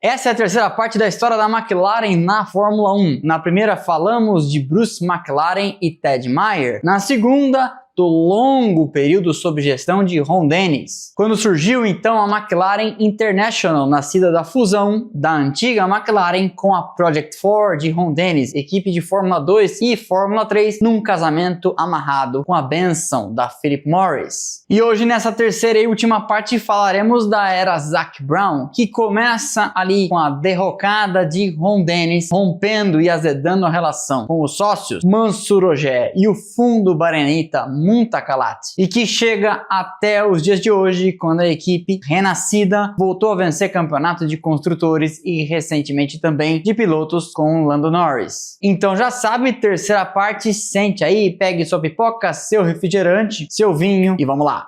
Essa é a terceira parte da história da McLaren na Fórmula 1. Na primeira falamos de Bruce McLaren e Ted Mayer. Na segunda, do longo período sob gestão de Ron Dennis. Quando surgiu então a McLaren International, nascida da fusão da antiga McLaren com a Project 4 de Ron Dennis, equipe de Fórmula 2 e Fórmula 3, num casamento amarrado com a bênção da Philip Morris. E hoje nessa terceira e última parte falaremos da era Zac Brown, que começa ali com a derrocada de Ron Dennis, rompendo e azedando a relação com os sócios Mansur Ojeh e o fundo barenita Muntacalat, e que chega até os dias de hoje, quando a equipe renascida voltou a vencer campeonato de construtores e recentemente também de pilotos com Lando Norris. Então já sabe, terceira parte, sente aí, pegue sua pipoca, seu refrigerante, seu vinho e vamos lá!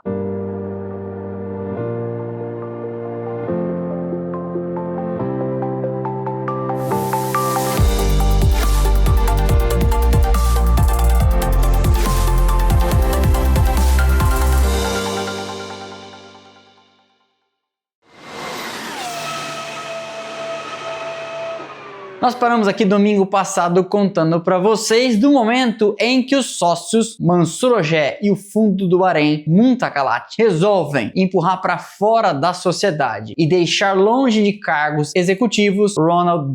Nós paramos aqui domingo passado contando para vocês do momento em que os sócios Mansur Ojeh e o fundo do Bahrein Muntacalat resolvem empurrar para fora da sociedade e deixar longe de cargos executivos Ron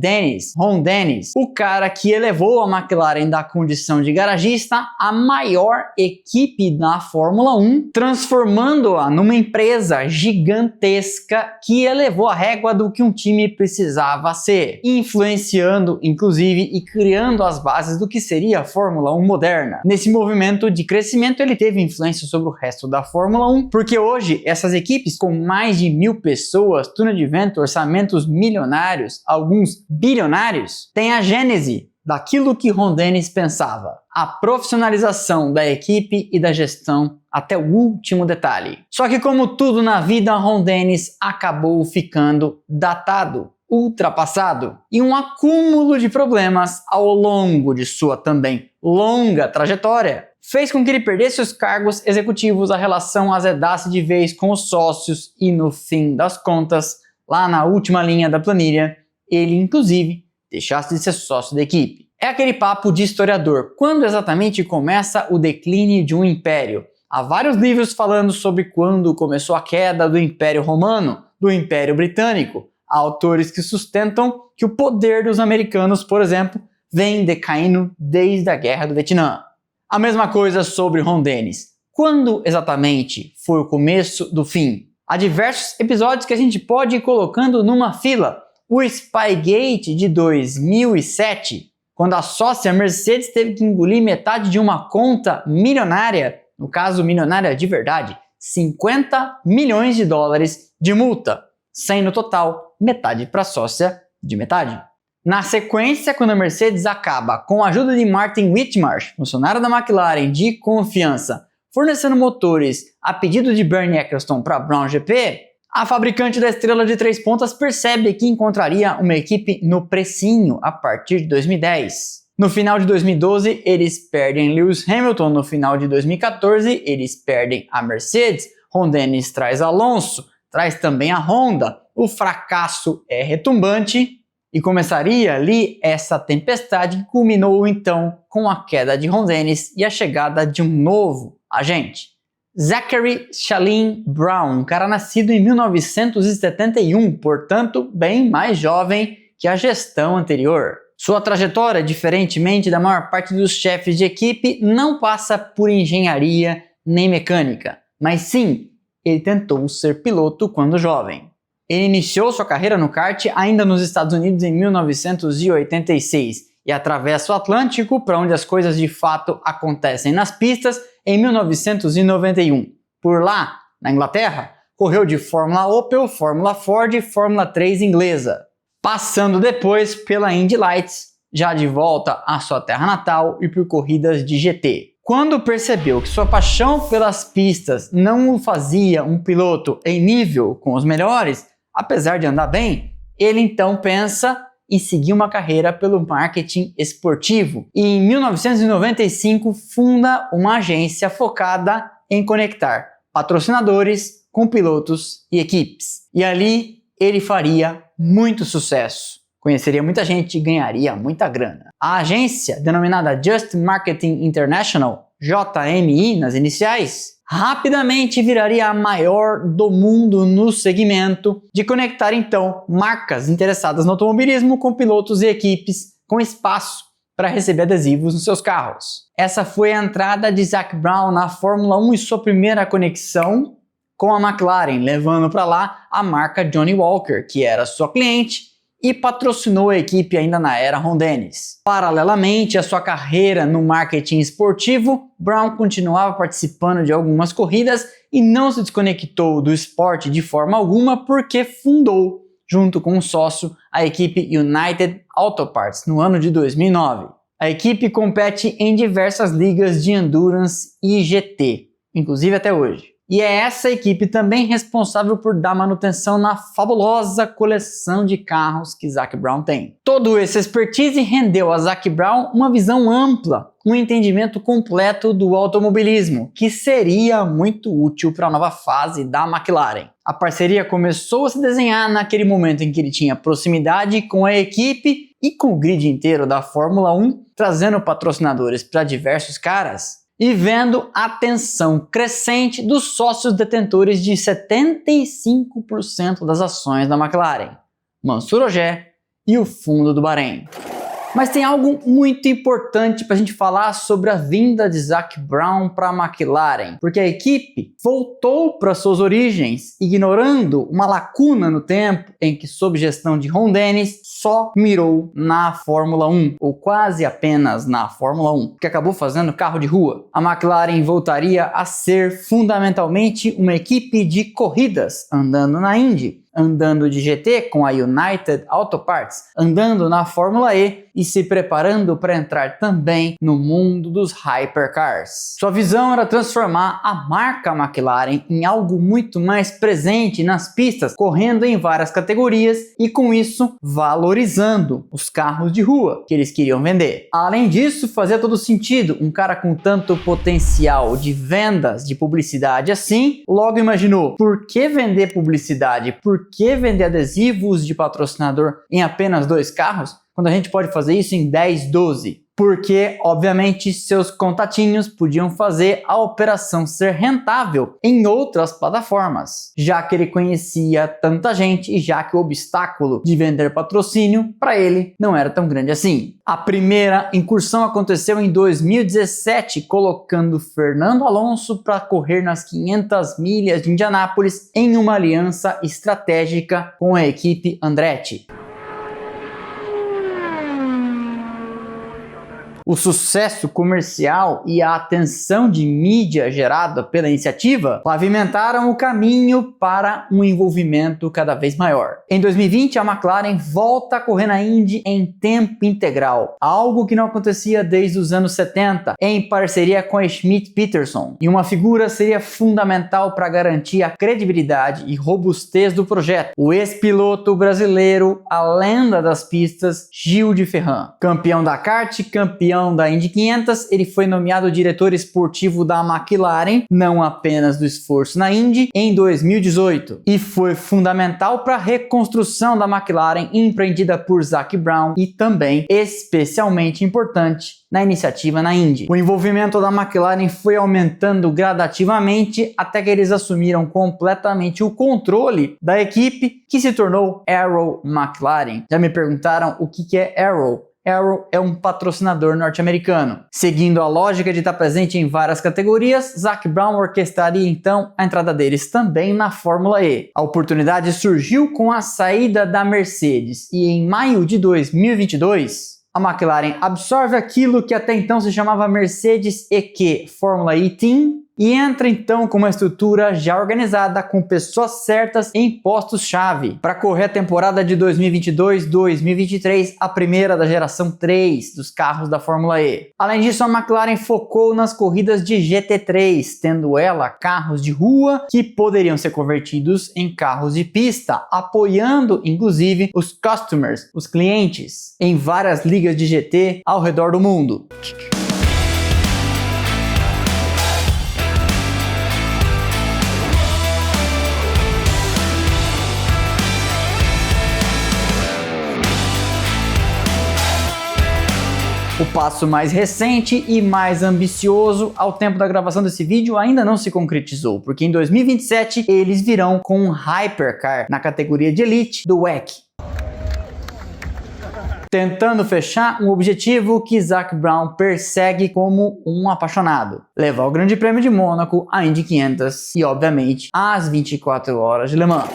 Dennis, o cara que elevou a McLaren da condição de garagista à maior equipe da Fórmula 1, transformando-a numa empresa gigantesca que elevou a régua do que um time precisava ser, influenciando inclusive e criando as bases do que seria a Fórmula 1 moderna. Nesse movimento de crescimento ele teve influência sobre o resto da Fórmula 1, porque hoje essas equipes com mais de 1000 pessoas, túnel de vento, orçamentos milionários, alguns bilionários, têm a gênese daquilo que Ron Dennis pensava: a profissionalização da equipe e da gestão até o último detalhe. Só que como tudo na vida, Ron Dennis acabou ficando datado, ultrapassado, e um acúmulo de problemas ao longo de sua também longa trajetória fez com que ele perdesse os cargos executivos, a relação azedasse de vez com os sócios e no fim das contas, lá na última linha da planilha, ele inclusive deixasse de ser sócio da equipe. É aquele papo de historiador: quando exatamente começa o declínio de um império? Há vários livros falando sobre quando começou a queda do Império Romano, do Império Britânico. Há autores que sustentam que o poder dos americanos, por exemplo, vem decaindo desde a Guerra do Vietnã. A mesma coisa sobre Ron Dennis. Quando exatamente foi o começo do fim? Há diversos episódios que a gente pode ir colocando numa fila. O Spygate de 2007, quando a sócia Mercedes teve que engolir metade de uma conta milionária, no caso milionária de verdade, 50 milhões de dólares de multa, sem no total metade para a sócia de metade. Na sequência, quando a Mercedes acaba, com a ajuda de Martin Whitmarsh, funcionário da McLaren de confiança, fornecendo motores a pedido de Bernie Ecclestone para a Brown GP, a fabricante da estrela de 3 pontas percebe que encontraria uma equipe no precinho a partir de 2010. No final de 2012, eles perdem Lewis Hamilton. No final de 2014, eles perdem a Mercedes. Ron Dennis traz Alonso, traz também a Honda. O fracasso é retumbante e começaria ali essa tempestade que culminou então com a queda de Ron Dennis e a chegada de um novo agente. Zachary Shalin Brown, um cara nascido em 1971, portanto bem mais jovem que a gestão anterior. Sua trajetória, diferentemente da maior parte dos chefes de equipe, não passa por engenharia nem mecânica, mas sim, ele tentou ser piloto quando jovem. Ele iniciou sua carreira no kart ainda nos Estados Unidos em 1986 e atravessa o Atlântico para onde as coisas de fato acontecem nas pistas em 1991. Por lá, na Inglaterra, correu de Fórmula Opel, Fórmula Ford e Fórmula 3 inglesa, passando depois pela Indy Lights, já de volta à sua terra natal e por corridas de GT. Quando percebeu que sua paixão pelas pistas não o fazia um piloto em nível com os melhores, apesar de andar bem, ele então pensa em seguir uma carreira pelo marketing esportivo e em 1995 funda uma agência focada em conectar patrocinadores com pilotos e equipes. E ali ele faria muito sucesso. Conheceria muita gente e ganharia muita grana. A agência, denominada Just Marketing International, JMI nas iniciais, rapidamente viraria a maior do mundo no segmento de conectar então marcas interessadas no automobilismo com pilotos e equipes com espaço para receber adesivos nos seus carros. Essa foi a entrada de Zac Brown na Fórmula 1 e sua primeira conexão com a McLaren, levando para lá a marca Johnny Walker, que era sua cliente e patrocinou a equipe ainda na era Ron Dennis. Paralelamente à sua carreira no marketing esportivo, Brown continuava participando de algumas corridas e não se desconectou do esporte de forma alguma porque fundou, junto com um sócio, a equipe United Auto Parts no ano de 2009. A equipe compete em diversas ligas de endurance e GT, inclusive até hoje. E é essa equipe também responsável por dar manutenção na fabulosa coleção de carros que Zac Brown tem. Todo esse expertise rendeu a Zac Brown uma visão ampla, um entendimento completo do automobilismo, que seria muito útil para a nova fase da McLaren. A parceria começou a se desenhar naquele momento em que ele tinha proximidade com a equipe e com o grid inteiro da Fórmula 1, trazendo patrocinadores para diversos caras, e vendo a atenção crescente dos sócios detentores de 75% das ações da McLaren, Mansour Ojeh e o fundo do Bahrein. Mas tem algo muito importante para a gente falar sobre a vinda de Zac Brown para a McLaren, porque a equipe voltou para suas origens, ignorando uma lacuna no tempo em que, sob gestão de Ron Dennis, só mirou na Fórmula 1, ou quase apenas na Fórmula 1, que acabou fazendo carro de rua. A McLaren voltaria a ser fundamentalmente uma equipe de corridas, andando na Indy, andando de GT com a United Auto Parts, andando na Fórmula E e se preparando para entrar também no mundo dos hypercars. Sua visão era transformar a marca McLaren em algo muito mais presente nas pistas, correndo em várias categorias e com isso valorizando os carros de rua que eles queriam vender. Além disso, fazia todo sentido, um cara com tanto potencial de vendas, de publicidade assim, logo imaginou, por que vender publicidade? Por que vender adesivos de patrocinador em apenas 2 carros, quando a gente pode fazer isso em 10, 12? Porque, obviamente, seus contatinhos podiam fazer a operação ser rentável em outras plataformas, já que ele conhecia tanta gente e já que o obstáculo de vender patrocínio para ele não era tão grande assim. A primeira incursão aconteceu em 2017, colocando Fernando Alonso para correr nas 500 milhas de Indianápolis em uma aliança estratégica com a equipe Andretti. O sucesso comercial e a atenção de mídia gerada pela iniciativa pavimentaram o caminho para um envolvimento cada vez maior. Em 2020, a McLaren volta a correr na Indy em tempo integral, algo que não acontecia desde os anos 70, em parceria com a Schmidt-Peterson, e uma figura seria fundamental para garantir a credibilidade e robustez do projeto: o ex-piloto brasileiro, a lenda das pistas, Gil de Ferran. Campeão da kart, campeão da Indy 500, ele foi nomeado diretor esportivo da McLaren, não apenas do esforço na Indy, em 2018, e foi fundamental para a reconstrução da McLaren empreendida por Zac Brown e também especialmente importante na iniciativa na Indy. O envolvimento da McLaren foi aumentando gradativamente até que eles assumiram completamente o controle da equipe, que se tornou Arrow McLaren. Já me perguntaram o que é Arrow? Arrow é um patrocinador norte-americano. Seguindo a lógica de estar presente em várias categorias, Zac Brown orquestraria então a entrada deles também na Fórmula E. A oportunidade surgiu com a saída da Mercedes e em maio de 2022, a McLaren absorve aquilo que até então se chamava Mercedes EQ Fórmula E Team e entra então com uma estrutura já organizada com pessoas certas em postos-chave para correr a temporada de 2022-2023, a primeira da geração 3 dos carros da Fórmula E. Além disso, a McLaren focou nas corridas de GT3, tendo ela carros de rua que poderiam ser convertidos em carros de pista, apoiando inclusive os customers, os clientes, em várias ligas de GT ao redor do mundo. O passo mais recente e mais ambicioso ao tempo da gravação desse vídeo ainda não se concretizou, porque em 2027 eles virão com um Hypercar na categoria de Elite do WEC, tentando fechar um objetivo que Zac Brown persegue como um apaixonado: levar o Grande Prêmio de Mônaco, a Indy 500 e, obviamente, as 24 horas de Le Mans.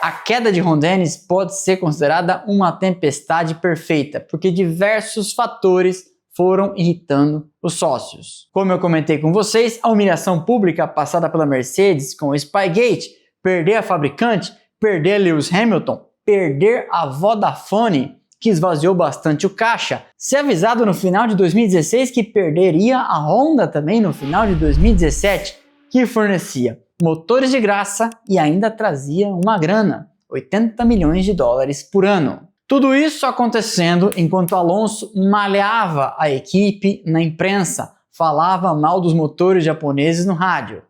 A queda de Ron Dennis pode ser considerada uma tempestade perfeita, porque diversos fatores foram irritando os sócios. Como eu comentei com vocês, a humilhação pública passada pela Mercedes com o Spygate, perder a fabricante, perder Lewis Hamilton, perder a Vodafone, que esvaziou bastante o caixa, ser avisado no final de 2016 que perderia a Honda também no final de 2017, que fornecia motores de graça e ainda trazia uma grana, 80 milhões de dólares por ano. Tudo isso acontecendo enquanto Alonso malhava a equipe na imprensa, falava mal dos motores japoneses no rádio.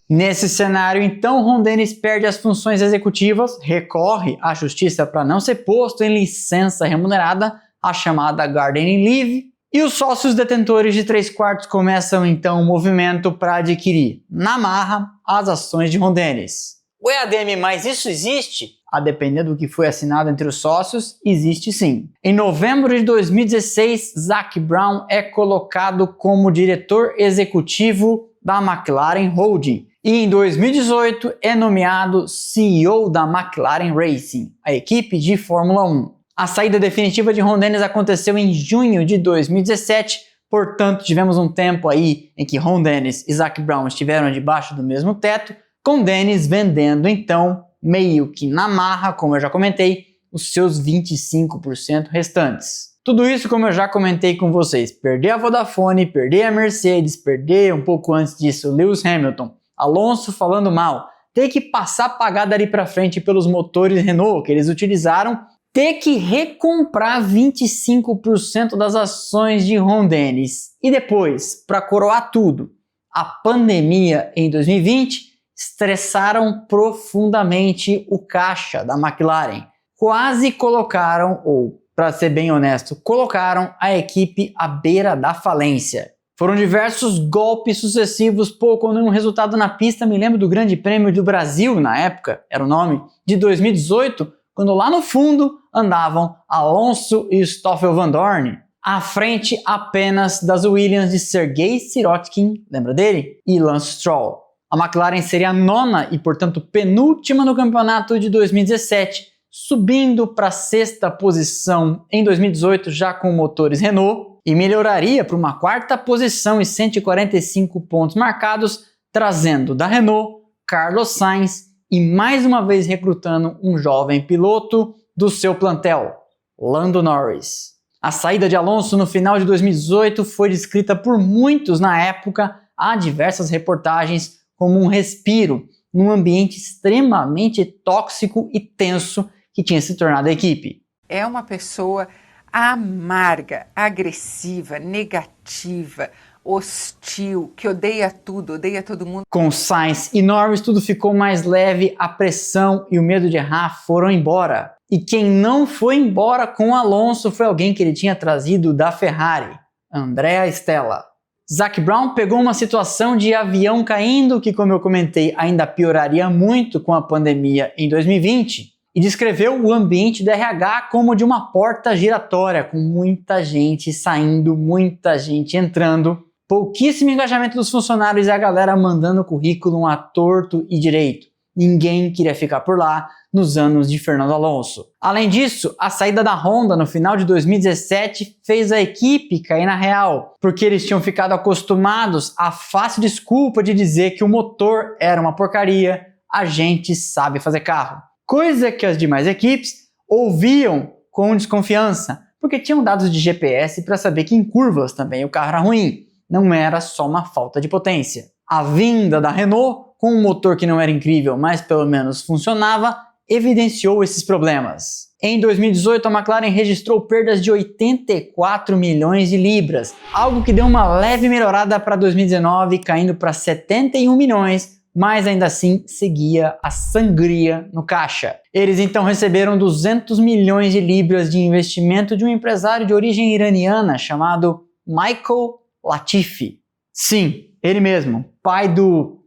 Nesse cenário, então, Ron Dennis perde as funções executivas, recorre à justiça para não ser posto em licença remunerada, a chamada Gardening Leave, e os sócios detentores de 3/4 começam então um movimento para adquirir, na marra, as ações de Ron Dennis. Ué, ADM, mas isso existe? A depender do que foi assinado entre os sócios, existe sim. Em novembro de 2016, Zac Brown é colocado como diretor executivo da McLaren Holding e em 2018 é nomeado CEO da McLaren Racing, a equipe de Fórmula 1. A saída definitiva de Ron Dennis aconteceu em junho de 2017, portanto tivemos um tempo aí em que Ron Dennis e Zac Brown estiveram debaixo do mesmo teto, com Dennis vendendo então, meio que na marra, como eu já comentei, os seus 25% restantes. Tudo isso, como eu já comentei com vocês, perder a Vodafone, perder a Mercedes, perder um pouco antes disso Lewis Hamilton, Alonso falando mal, ter que passar a pagar dali pra frente pelos motores Renault que eles utilizaram, ter que recomprar 25% das ações de Ron Dennis e depois, para coroar tudo, a pandemia em 2020 estressaram profundamente o caixa da McLaren. Quase colocaram, ou para ser bem honesto, colocaram a equipe à beira da falência. Foram diversos golpes sucessivos, pouco nenhum resultado na pista. Me lembro do Grande Prêmio do Brasil, na época, era o nome, de 2018, quando lá no fundo andavam Alonso e Stoffel Vandoorne, à frente apenas das Williams de Sergei Sirotkin, lembra dele? E Lance Stroll. A McLaren seria a nona e, portanto, penúltima no campeonato de 2017, subindo para a sexta posição em 2018 já com motores Renault, e melhoraria para uma quarta posição e 145 pontos marcados, trazendo da Renault Carlos Sainz e mais uma vez recrutando um jovem piloto do seu plantel, Lando Norris. A saída de Alonso no final de 2018 foi descrita por muitos na época, há diversas reportagens, como um respiro num ambiente extremamente tóxico e tenso que tinha se tornado a equipe. É uma pessoa amarga, agressiva, negativa, hostil, que odeia tudo, odeia todo mundo. Com Sainz e Norris tudo ficou mais leve, a pressão e o medo de errar foram embora. E quem não foi embora com Alonso foi alguém que ele tinha trazido da Ferrari, Andrea Stella. Zac Brown pegou uma situação de avião caindo, que, como eu comentei, ainda pioraria muito com a pandemia em 2020, e descreveu o ambiente do RH como de uma porta giratória, com muita gente saindo, muita gente entrando, pouquíssimo engajamento dos funcionários e a galera mandando currículo a torto e direito. Ninguém queria ficar por lá nos anos de Fernando Alonso. Além disso, a saída da Honda no final de 2017 fez a equipe cair na real, porque eles tinham ficado acostumados à fácil desculpa de dizer que o motor era uma porcaria, a gente sabe fazer carro. Coisa que as demais equipes ouviam com desconfiança, porque tinham dados de GPS para saber que em curvas também o carro era ruim, não era só uma falta de potência. A vinda da Renault, com um motor que não era incrível, mas pelo menos funcionava, evidenciou esses problemas. Em 2018, a McLaren registrou perdas de 84 milhões de libras, algo que deu uma leve melhorada para 2019, caindo para 71 milhões, mas ainda assim seguia a sangria no caixa. Eles então receberam 200 milhões de libras de investimento de um empresário de origem iraniana chamado Michael Latifi. Sim, ele mesmo, pai do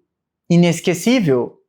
inesquecível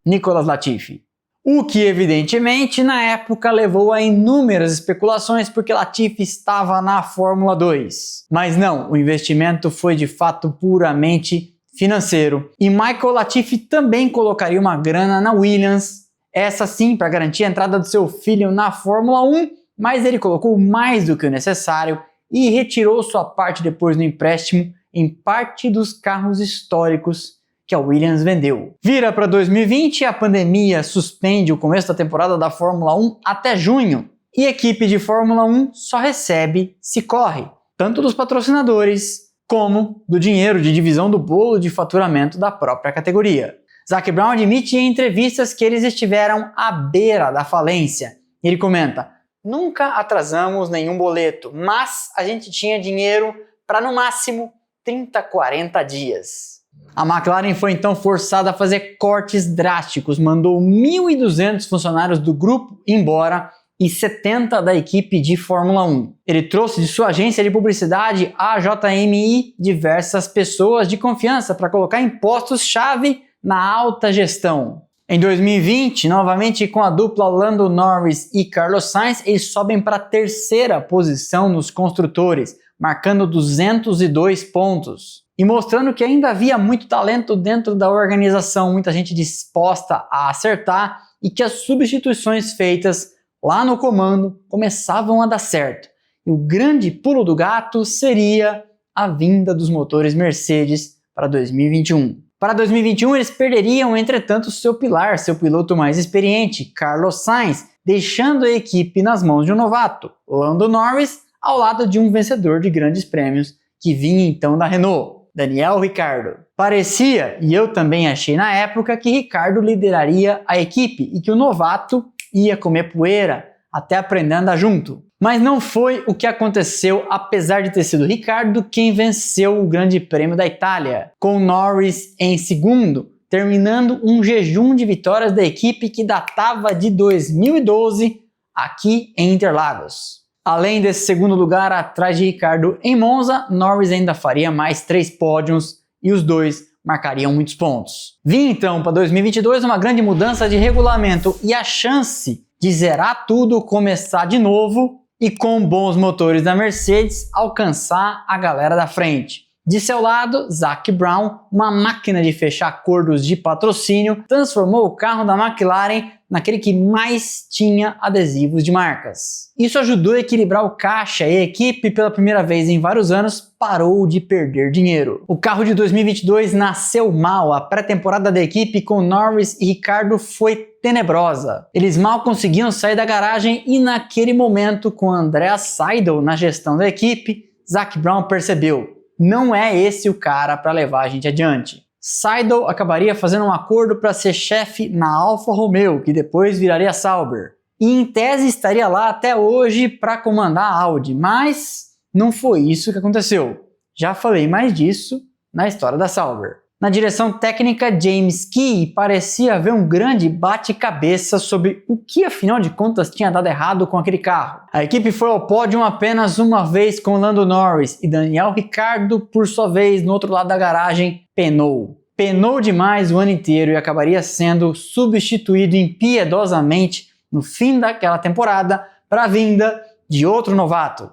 Nicolas Latifi. O que evidentemente na época levou a inúmeras especulações porque Latifi estava na Fórmula 2. Mas não, o investimento foi de fato puramente financeiro. E Michael Latifi também colocaria uma grana na Williams, essa sim para garantir a entrada do seu filho na Fórmula 1, mas ele colocou mais do que o necessário e retirou sua parte depois no empréstimo em parte dos carros históricos que a Williams vendeu. Vira para 2020, a pandemia suspende o começo da temporada da Fórmula 1 até junho, e a equipe de Fórmula 1 só recebe se corre, tanto dos patrocinadores como do dinheiro de divisão do bolo de faturamento da própria categoria. Zac Brown admite em entrevistas que eles estiveram à beira da falência. Ele comenta: nunca atrasamos nenhum boleto, mas a gente tinha dinheiro para no máximo 30, 40 dias. A McLaren foi então forçada a fazer cortes drásticos, mandou 1.200 funcionários do grupo embora e 70 da equipe de Fórmula 1. Ele trouxe de sua agência de publicidade, a JMI, diversas pessoas de confiança para colocar em postos-chave na alta gestão. Em 2020, novamente com a dupla Lando Norris e Carlos Sainz, eles sobem para a terceira posição nos construtores, marcando 202 pontos. E mostrando que ainda havia muito talento dentro da organização, muita gente disposta a acertar e que as substituições feitas lá no comando começavam a dar certo. E o grande pulo do gato seria a vinda dos motores Mercedes para 2021. Para 2021 eles perderiam, entretanto, seu pilar, seu piloto mais experiente, Carlos Sainz, deixando a equipe nas mãos de um novato, Lando Norris, ao lado de um vencedor de grandes prêmios que vinha então da Renault, Daniel Ricciardo. Parecia, e eu também achei na época, que Ricciardo lideraria a equipe e que o novato ia comer poeira até aprender a andar junto. Mas não foi o que aconteceu, apesar de ter sido Ricciardo quem venceu o Grande Prêmio da Itália, com Norris em segundo, terminando um jejum de vitórias da equipe que datava de 2012 aqui em Interlagos. Além desse segundo lugar atrás de Ricciardo em Monza, Norris ainda faria mais 3 pódios e os dois marcariam muitos pontos. Vinha então para 2022 uma grande mudança de regulamento e a chance de zerar tudo, começar de novo e com bons motores da Mercedes alcançar a galera da frente. De seu lado, Zac Brown, uma máquina de fechar acordos de patrocínio, transformou o carro da McLaren naquele que mais tinha adesivos de marcas. Isso ajudou a equilibrar o caixa e a equipe, pela primeira vez em vários anos, parou de perder dinheiro. O carro de 2022 nasceu mal, a pré-temporada da equipe com Norris e Ricciardo foi tenebrosa. Eles mal conseguiam sair da garagem e naquele momento, com Andreas Seidl na gestão da equipe, Zac Brown percebeu: não é esse o cara para levar a gente adiante. Seidl acabaria fazendo um acordo para ser chefe na Alfa Romeo, que depois viraria Sauber. E em tese estaria lá até hoje para comandar a Audi, mas não foi isso que aconteceu. Já falei mais disso na história da Sauber. Na direção técnica, James Key parecia haver um grande bate-cabeça sobre o que afinal de contas tinha dado errado com aquele carro. A equipe foi ao pódio apenas uma vez com Lando Norris e Daniel Ricciardo, por sua vez, no outro lado da garagem, penou. Penou demais o ano inteiro e acabaria sendo substituído impiedosamente no fim daquela temporada para a vinda de outro novato.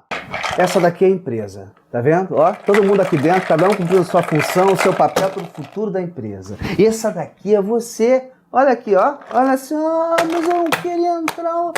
Essa daqui é a empresa, tá vendo? Ó, todo mundo aqui dentro, cada um cumprindo sua função, o seu papel para o futuro da empresa. E essa daqui é você. Olha aqui, ó. Olha assim, mas eu não queria entrar.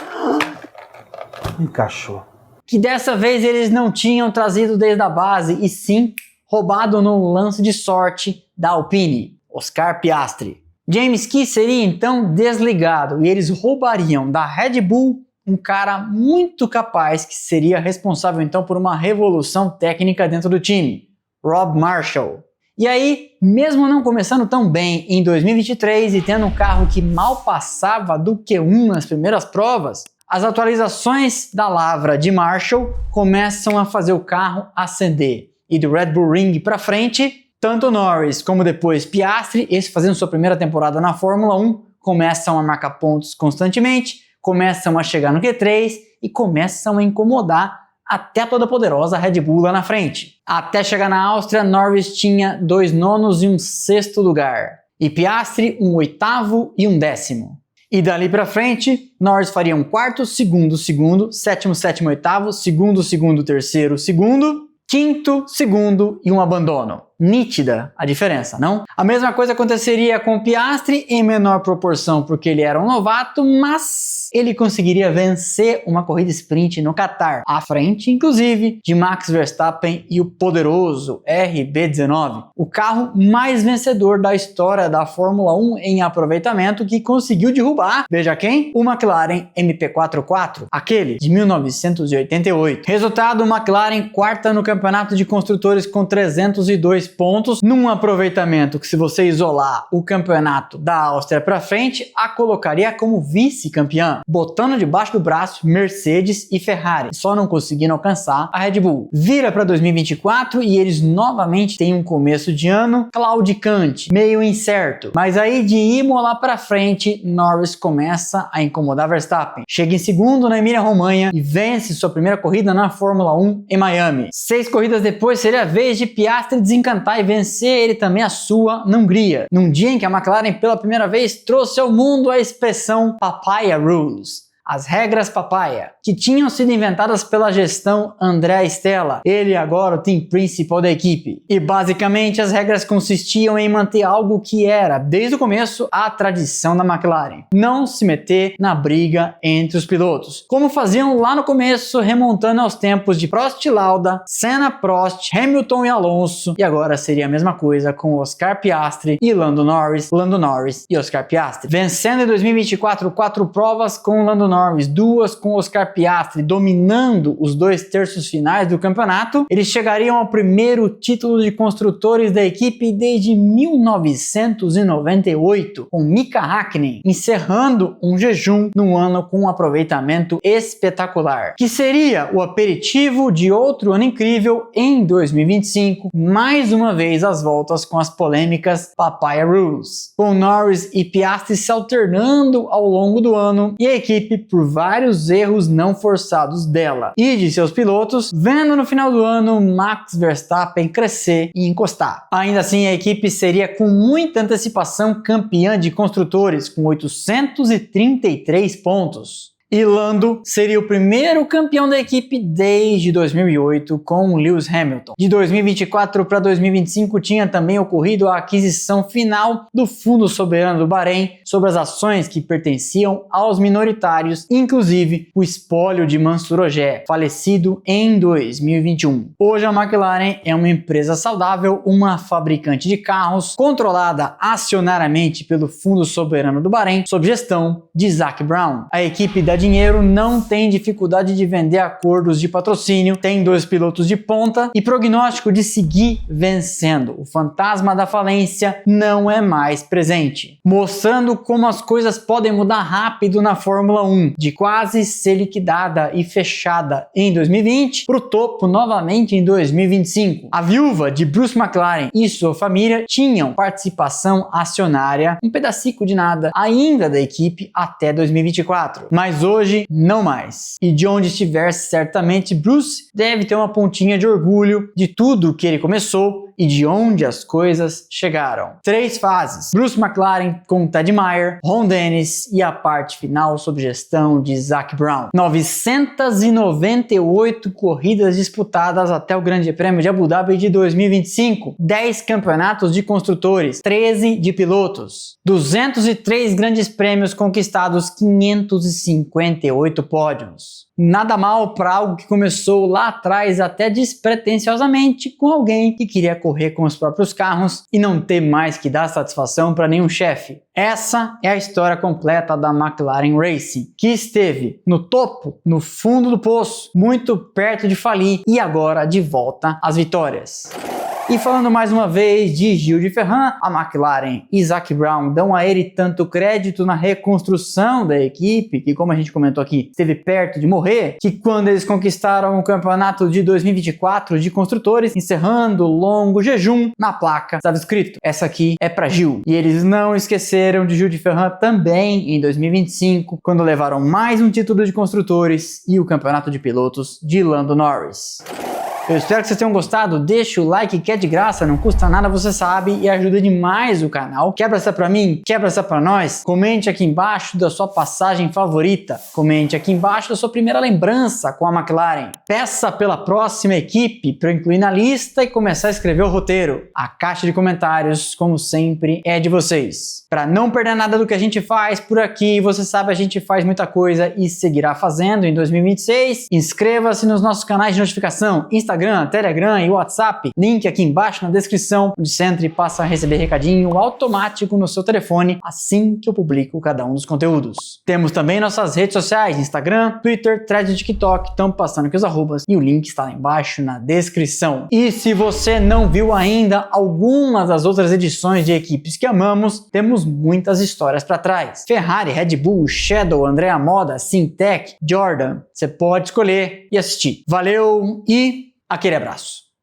Encaixou. Que dessa vez eles não tinham trazido desde a base, e sim roubado no lance de sorte da Alpine, Oscar Piastri. James Key seria então desligado e eles roubariam da Red Bull um cara muito capaz que seria responsável então por uma revolução técnica dentro do time, Rob Marshall. E aí, mesmo não começando tão bem em 2023 e tendo um carro que mal passava do Q1 nas primeiras provas, as atualizações da lavra de Marshall começam a fazer o carro acender. e do Red Bull Ring para frente, tanto Norris como depois Piastri, esse fazendo sua primeira temporada na Fórmula 1, começam a marcar pontos constantemente, começam a chegar no Q3 e começam a incomodar até a toda poderosa Red Bull lá na frente. Até chegar na Áustria, Norris tinha 2 nonos e um 6º lugar, e Piastri um 8º e um 10º. E dali pra frente, Norris faria um 4º, 2º, 2º, 7º, 7º, 8º, 2º, 2º, 3º, 2º, 5º, 2º e um abandono. Nítida a diferença, não? A mesma coisa aconteceria com o Piastri, em menor proporção porque ele era um novato, mas ele conseguiria vencer uma corrida sprint no Qatar, à frente, inclusive, de Max Verstappen e o poderoso RB19, o carro mais vencedor da história da Fórmula 1 em aproveitamento, que conseguiu derrubar, veja quem? O McLaren MP44, aquele de 1988. Resultado, o McLaren quarta no campeonato de construtores com 302 pontos, num aproveitamento que, se você isolar o campeonato da Áustria para frente, a colocaria como vice-campeã, botando debaixo do braço Mercedes e Ferrari, só não conseguindo alcançar a Red Bull. Vira para 2024 e eles novamente têm um começo de ano claudicante, meio incerto, mas aí de Imola para frente, Norris começa a incomodar Verstappen, chega em segundo na Emília-Romanha e vence sua primeira corrida na Fórmula 1 em Miami. 6 corridas depois seria a vez de Piastri desencantar e vencer ele também a sua na Hungria, num dia em que a McLaren pela primeira vez trouxe ao mundo a expressão Papaya Rules, as regras papaya, que tinham sido inventadas pela gestão André Stella, ele agora o team principal da equipe. E basicamente as regras consistiam em manter algo que era, desde o começo, a tradição da McLaren: não se meter na briga entre os pilotos, como faziam lá no começo, remontando aos tempos de Prost e Lauda, Senna, Prost, Hamilton e Alonso, e agora seria a mesma coisa com Oscar Piastri e Lando Norris e Oscar Piastri. Vencendo em 2024 4 provas com Lando Norris, 2 com Oscar Piastri, dominando os 2 terços finais do campeonato, eles chegariam ao primeiro título de construtores da equipe desde 1998, com Mika Häkkinen encerrando um jejum no ano com um aproveitamento espetacular, que seria o aperitivo de outro ano incrível em 2025, mais uma vez às voltas com as polêmicas Papaya Rules, com Norris e Piastri se alternando ao longo do ano e a equipe por vários erros não forçados dela e de seus pilotos, vendo no final do ano Max Verstappen crescer e encostar. Ainda assim, a equipe seria com muita antecipação campeã de construtores, com 833 pontos. E Lando seria o primeiro campeão da equipe desde 2008 com Lewis Hamilton. De 2024 para 2025 tinha também ocorrido a aquisição final do Fundo Soberano do Bahrein sobre as ações que pertenciam aos minoritários, inclusive o espólio de Mansurogé, falecido em 2021. Hoje a McLaren é uma empresa saudável, uma fabricante de carros controlada acionariamente pelo Fundo Soberano do Bahrein, sob gestão de Zac Brown. A equipe da dinheiro não tem dificuldade de vender acordos de patrocínio, tem 2 pilotos de ponta e prognóstico de seguir vencendo. O fantasma da falência não é mais presente, mostrando como as coisas podem mudar rápido na Fórmula 1, de quase ser liquidada e fechada em 2020 para o topo novamente em 2025. A viúva de Bruce McLaren e sua família tinham participação acionária, um pedacico de nada ainda da equipe até 2024, mas hoje não mais. E de onde estiver, certamente Bruce deve ter uma pontinha de orgulho de tudo que ele começou e de onde as coisas chegaram. 3 fases: Bruce McLaren com Ted Meyer, Ron Dennis e a parte final sob gestão de Zac Brown. 998 corridas disputadas até o Grande Prêmio de Abu Dhabi de 2025, 10 campeonatos de construtores, 13 de pilotos, 203 grandes prêmios conquistados, 558 pódios. Nada mal para algo que começou lá atrás até despretensiosamente com alguém que queria correr com os próprios carros e não ter mais que dar satisfação para nenhum chefe. Essa é a história completa da McLaren Racing, que esteve no topo, no fundo do poço, muito perto de falir e agora de volta às vitórias. E falando mais uma vez de Gil de Ferran, a McLaren e Zac Brown dão a ele tanto crédito na reconstrução da equipe, que como a gente comentou aqui, esteve perto de morrer, que quando eles conquistaram o campeonato de 2024 de construtores, encerrando o longo jejum, na placa estava escrito: essa aqui é pra Gil. E eles não esqueceram de Gil de Ferran também em 2025, quando levaram mais um título de construtores e o campeonato de pilotos de Lando Norris. Eu espero que vocês tenham gostado, deixa o like que é de graça, não custa nada, você sabe, e ajuda demais o canal. Quebra essa pra mim, quebra essa pra nós. Comente aqui embaixo da sua passagem favorita. Comente aqui embaixo da sua primeira lembrança com a McLaren. Peça pela próxima equipe para eu incluir na lista e começar a escrever o roteiro. A caixa de comentários, como sempre, é de vocês. Para não perder nada do que a gente faz por aqui, você sabe, a gente faz muita coisa e seguirá fazendo em 2026. Inscreva-se nos nossos canais de notificação, Instagram, Telegram e WhatsApp, link aqui embaixo na descrição, onde você entra e passa a receber recadinho automático no seu telefone assim que eu publico cada um dos conteúdos. Temos também nossas redes sociais, Instagram, Twitter, Threads e TikTok, estão passando aqui os arrobas e o link está lá embaixo na descrição. E se você não viu ainda algumas das outras edições de equipes que amamos, temos muitas histórias para trás. Ferrari, Red Bull, Shadow, Andrea Moda, Syntec, Jordan, você pode escolher e assistir. Valeu e aquele abraço.